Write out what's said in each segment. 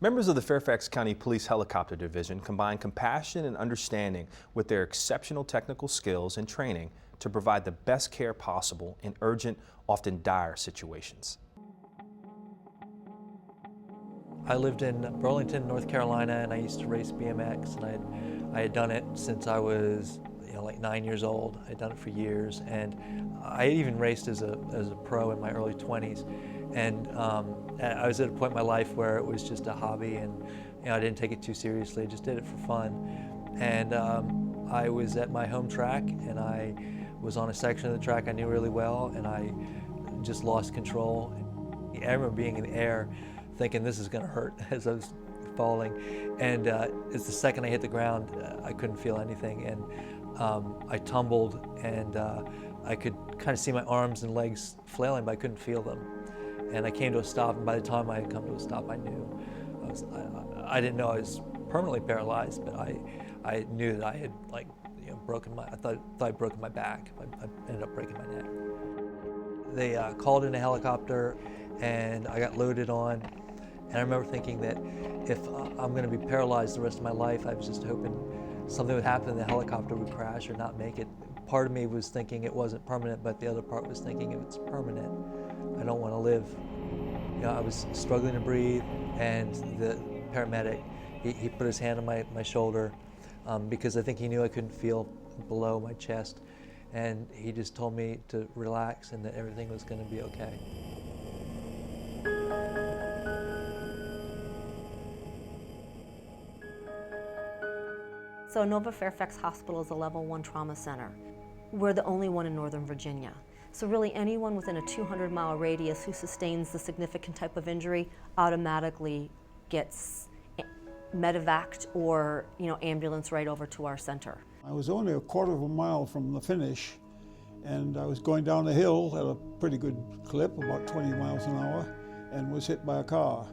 Members of the Fairfax County Police Helicopter Division combine compassion and understanding with their exceptional technical skills and training to provide the best care possible in urgent, often dire situations. I lived in Burlington, North Carolina, and I used to race BMX, and I had done it since I was like 9 years old. I'd done it for years, and I had even raced as a pro in my early 20s. And I was at a point in my life where it was just a hobby, and I didn't take it too seriously. I just did it for fun. And I was at my home track, and I was on a section of the track I knew really well, and I just lost control. I remember being in the air thinking this is going to hurt as I was falling. And it's the second I hit the ground, I couldn't feel anything. And I tumbled, and I could kind of see my arms and legs flailing, but I couldn't feel them. And I came to a stop, and by the time I had come to a stop, I knew. I didn't know I was permanently paralyzed, but I knew that I had broken my, I thought I'd broken my back. I ended up breaking my neck. They called in a helicopter, and I got loaded on. And I remember thinking that if I'm going to be paralyzed the rest of my life, I was just hoping something would happen and the helicopter would crash or not make it. Part of me was thinking it wasn't permanent, but the other part was thinking if it's permanent, I don't want to live. I was struggling to breathe, and the paramedic, he put his hand on my shoulder because I think he knew I couldn't feel below my chest, and he just told me to relax and that everything was going to be okay. So Inova Fairfax Hospital is a level 1 trauma center. We're the only one in Northern Virginia. So really anyone within a 200-mile radius who sustains the significant type of injury automatically gets medevaced or ambulance right over to our center. I was only a quarter of a mile from the finish, and I was going down a hill at a pretty good clip, about 20 miles an hour, and was hit by a car.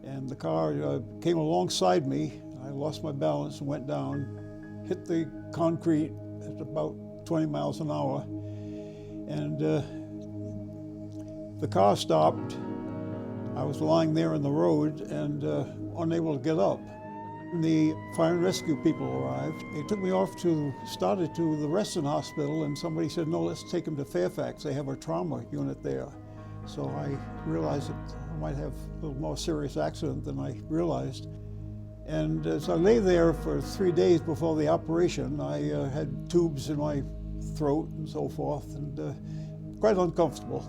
And the car came alongside me. I lost my balance and went down, hit the concrete at about 20 miles an hour, and the car stopped. I was lying there in the road and unable to get up. The fire and rescue people arrived. They took me off started to the Reston Hospital, and somebody said, no, let's take him to Fairfax. They have a trauma unit there. So I realized that I might have a little more serious accident than I realized. And as I lay there for 3 days before the operation, I had tubes in my throat and so forth, and quite uncomfortable.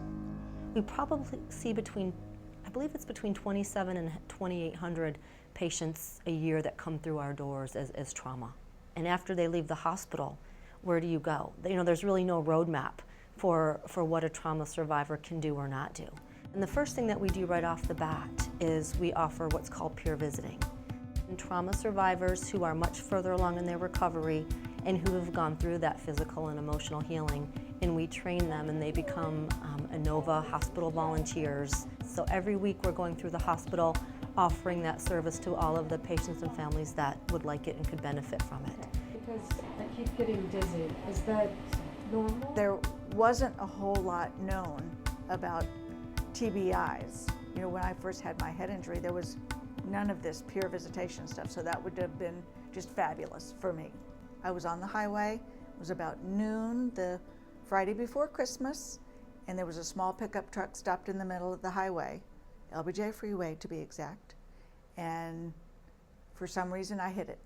We probably see I believe it's between 27 and 2,800 patients a year that come through our doors as trauma. And after they leave the hospital, where do you go? There's really no roadmap for what a trauma survivor can do or not do. And the first thing that we do right off the bat is we offer what's called peer visiting. And trauma survivors who are much further along in their recovery and who have gone through that physical and emotional healing, and we train them and they become Inova hospital volunteers. So every week we're going through the hospital offering that service to all of the patients and families that would like it and could benefit from it. Because I keep getting dizzy. Is that normal? There wasn't a whole lot known about TBIs. When I first had my head injury, there was none of this peer visitation stuff, so that would have been just fabulous for me. I was on the highway. It was about noon the Friday before Christmas, and there was a small pickup truck stopped in the middle of the highway, LBJ Freeway to be exact, and for some reason I hit it.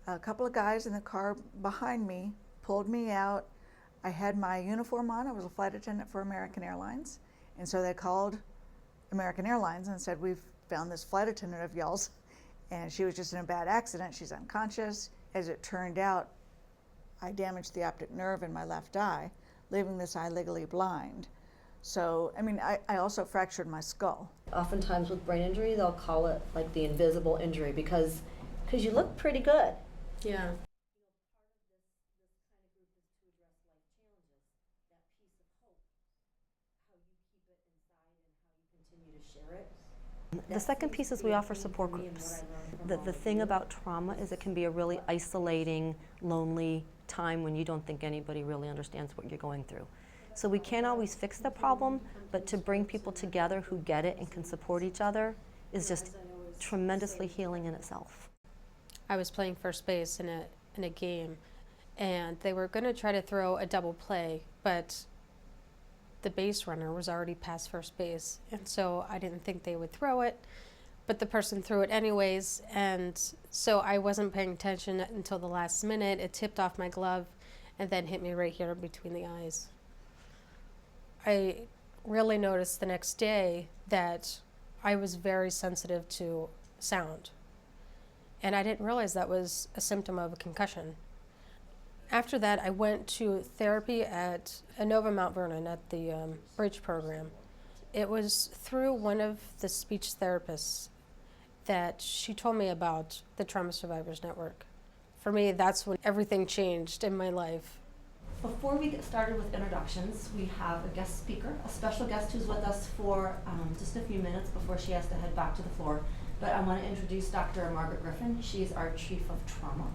A couple of guys in the car behind me pulled me out. I had my uniform on. I was a flight attendant for American Airlines, and so they called American Airlines and said, we've found this flight attendant of y'all's, and she was just in a bad accident. She's unconscious. As it turned out, I damaged the optic nerve in my left eye, leaving this eye legally blind. So, I also fractured my skull. Oftentimes with brain injury, they'll call it like the invisible injury because you look pretty good. Yeah. The second piece is we offer support groups. The thing about trauma is it can be a really isolating, lonely time when you don't think anybody really understands what you're going through. So we can't always fix the problem, but to bring people together who get it and can support each other is just tremendously healing in itself. I was playing first base in a game, and they were going to try to throw a double play, but the base runner was already past first base, and so I didn't think they would throw it, but the person threw it anyways, and so I wasn't paying attention until the last minute. It tipped off my glove and then hit me right here between the eyes. I really noticed the next day that I was very sensitive to sound, and I didn't realize that was a symptom of a concussion. After that, I went to therapy at Inova Mount Vernon at the bridge program. It was through one of the speech therapists that she told me about the Trauma Survivors Network. For me, that's when everything changed in my life. Before we get started with introductions, we have a guest speaker, a special guest who's with us for just a few minutes before she has to head back to the floor. But I want to introduce Dr. Margaret Griffin. She's our Chief of Trauma.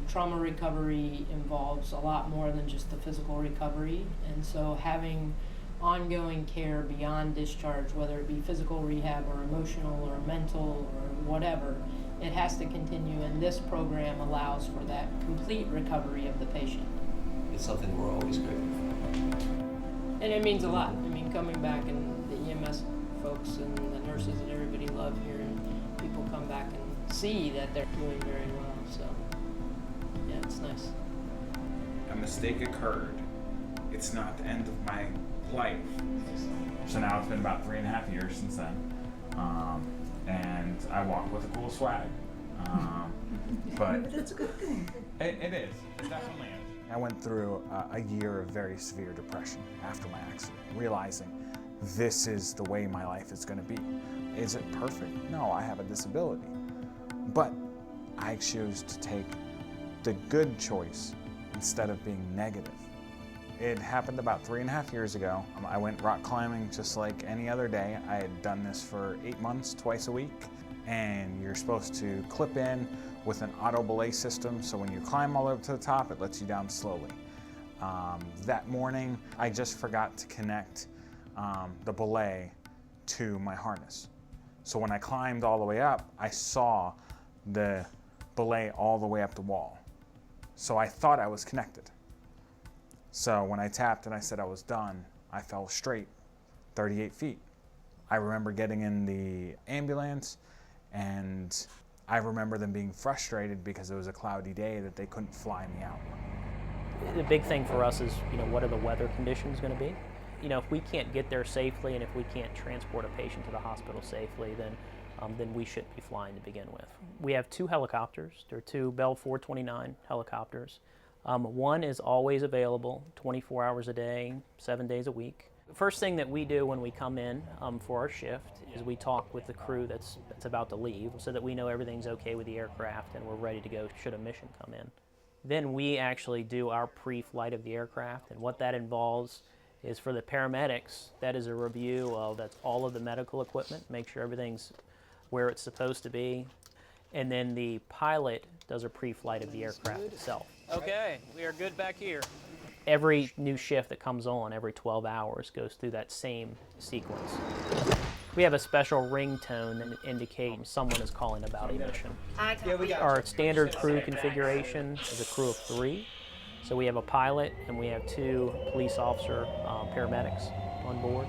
Trauma recovery involves a lot more than just the physical recovery, and so having ongoing care beyond discharge, whether it be physical rehab or emotional or mental or whatever, it has to continue, and this program allows for that complete recovery of the patient. It's something we're always grateful for. And it means a lot. I mean, coming back and the EMS folks and the nurses and everybody love hearing people come back and see that they're doing very well, so yeah, it's nice. A mistake occurred. It's not the end of my life. So now it's been about 3.5 years since then. And I walk with a cool swag. But That's a good thing. it is. It definitely is. I went through a year of very severe depression after my accident, realizing this is the way my life is going to be. Is it perfect? No, I have a disability. But I choose to take the good choice instead of being negative. It happened about 3.5 years ago. I went rock climbing just like any other day. I had done this for 8 months, twice a week. And you're supposed to clip in with an auto belay system, so when you climb all the way up to the top, it lets you down slowly. That morning, I just forgot to connect the belay to my harness. So when I climbed all the way up, I saw the belay all the way up the wall. So I thought I was connected. So when I tapped and I said I was done, I fell straight 38 feet. I remember getting in the ambulance, and I remember them being frustrated because it was a cloudy day that they couldn't fly me out. The big thing for us is, what are the weather conditions going to be? If we can't get there safely and if we can't transport a patient to the hospital safely, then we shouldn't be flying to begin with. We have 2 helicopters. They're 2 Bell 429 helicopters. One is always available 24 hours a day, 7 days a week. The first thing that we do when we come in for our shift is we talk with the crew that's about to leave so that we know everything's okay with the aircraft and we're ready to go should a mission come in. Then we actually do our pre-flight of the aircraft, and what that involves is for the paramedics, that is a review of all of the medical equipment, make sure everything's where it's supposed to be, and then the pilot does a pre-flight of the aircraft itself. Okay, we are good back here. Every new shift that comes on every 12 hours goes through that same sequence. We have a special ringtone that indicates someone is calling about a mission. Our standard crew configuration is a crew of 3. So we have a pilot and we have 2 police officer paramedics on board.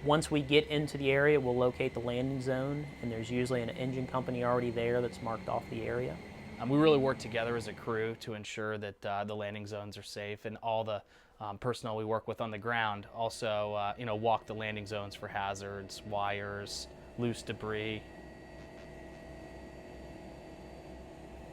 Once we get into the area, we'll locate the landing zone, and there's usually an engine company already there that's marked off the area. We really work together as a crew to ensure that the landing zones are safe, and all the personnel we work with on the ground also walk the landing zones for hazards, wires, loose debris.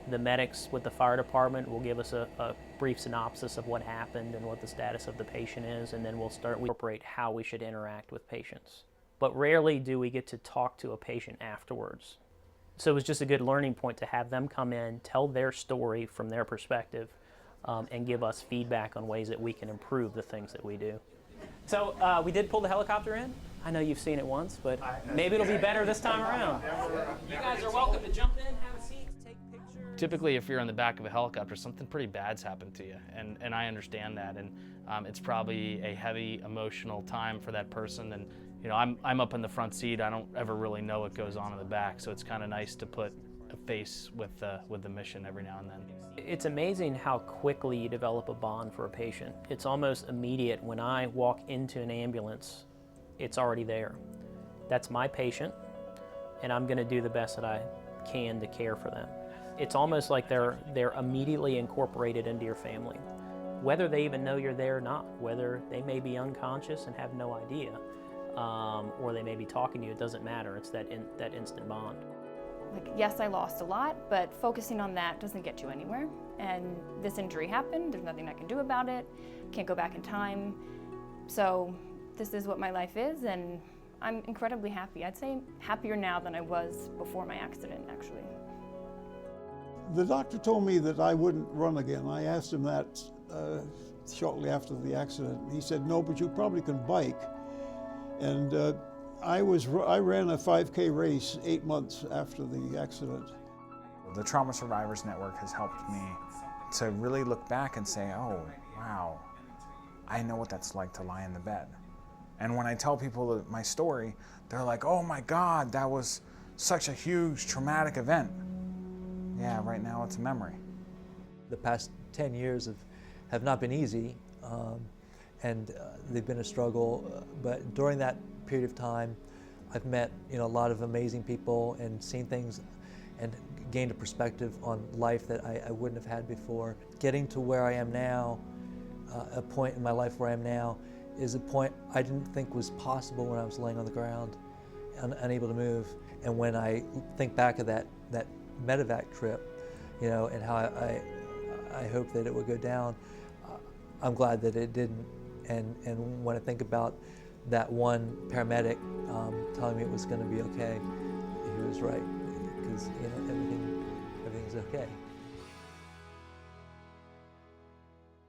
The medics with the fire department will give us a brief synopsis of what happened and what the status of the patient is, and then we'll incorporate how we should interact with patients. But rarely do we get to talk to a patient afterwards. So it was just a good learning point to have them come in, tell their story from their perspective, and give us feedback on ways that we can improve the things that we do. So we did pull the helicopter in. I know you've seen it once, but maybe it'll be better this time around. You guys are welcome to jump in, have a seat, take pictures. Typically, if you're on the back of a helicopter, something pretty bad's happened to you, and I understand that, and it's probably a heavy emotional time for that person, and you know, I'm up in the front seat. I don't ever really know what goes on in the back, so it's kind of nice to put a face with the mission every now and then. It's amazing how quickly you develop a bond for a patient. It's almost immediate. When I walk into an ambulance, it's already there. That's my patient, and I'm going to do the best that I can to care for them. It's almost like they're immediately incorporated into your family, whether they even know you're there or not, whether they may be unconscious and have no idea, or they may be talking to you. It doesn't matter. It's that instant bond. Like, yes, I lost a lot, but focusing on that doesn't get you anywhere. And this injury happened. There's nothing I can do about it. Can't go back in time. So this is what my life is, and I'm incredibly happy. I'd say happier now than I was before my accident, actually. The doctor told me that I wouldn't run again. I asked him that shortly after the accident. He said, no, but you probably can bike. And I ran a 5K race 8 months after the accident. The Trauma Survivors Network has helped me to really look back and say, oh, wow, I know what that's like to lie in the bed. And when I tell people my story, they're like, oh my God, that was such a huge traumatic event. Yeah, right now it's a memory. The past 10 years have not been easy, and they've been a struggle, but during that period of time, I've met a lot of amazing people and seen things and gained a perspective on life that I wouldn't have had before. Getting to where I am now, a point in my life where I am now, is a point I didn't think was possible when I was laying on the ground, unable to move. And when I think back of that medevac trip, and how I hoped that it would go down, I'm glad that it didn't. And when I think about that one paramedic telling me it was going to be okay, he was right, because everything's okay.